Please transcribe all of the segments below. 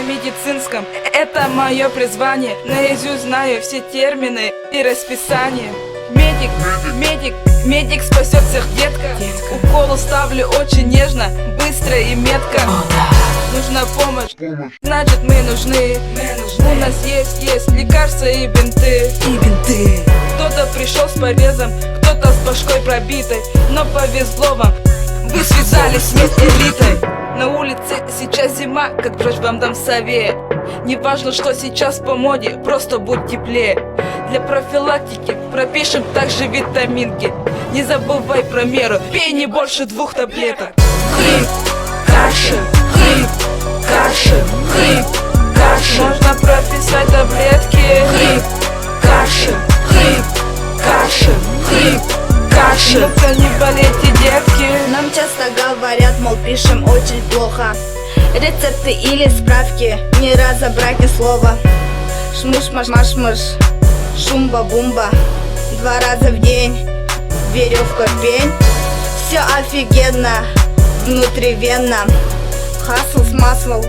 на медицинском, это мое призвание. Наизусть знаю все термины и расписание. Медик, медик, медик спасет всех, детка. Уколы ставлю очень нежно, быстро и метко. Нужна помощь, значит мы нужны. У нас есть лекарства и бинты. Кто-то пришел с порезом, кто-то с башкой пробитой. Но повезло вам, вы связались с элитой. На улице сейчас зима, как прочь вам дам совет. Не важно, что сейчас по моде, просто будь теплее. Для профилактики пропишем также витаминки. Не забывай про меру, пей не больше 2 таблеток. Хрип, кашель, хрип, кашель, хрип, кашель. Можно прописать таблетки. Хрип, кашель, хрип, кашель, хрип, кашель. Ну-ка не болейте, детки. Нам часто говорят, мол, пишем очень плохо. Рецепты или справки, не разобрать ни слова. Шмыш-маш-маш-мыш, шумба-бумба. 2 раза в день, веревка пень. Все офигенно, внутривенно. Хасл с маслом,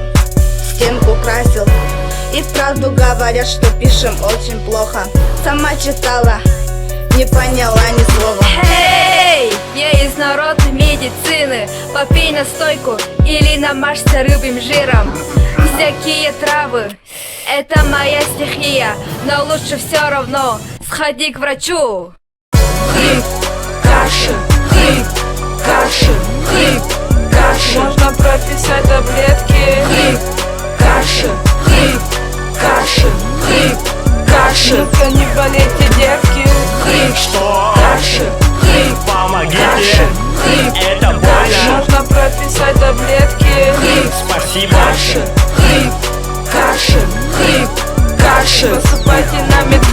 стенку красил. И вправду говорят, что пишем очень плохо. Сама читала, не поняла ни слова. Эй, я из народной медицины. Попей настойку или намажься рыбьим жиром. Всякие травы, это моя стихия. Но лучше все равно сходи к врачу. Хрип, кашель, хрип, кашель, хрип, кашель. Можно прописать таблетки. Хрип, кашель, хрип, кашель, хрип, кашель. Ну-ка не болейте, детки. Хрип, Что? кашель, хрип, Помогите, кашель, хрип, это больно. можно прописать таблетки. Хрип, Спасибо. кашель, хрип, кашель, хрип, кашель. Посыпайте на медицину.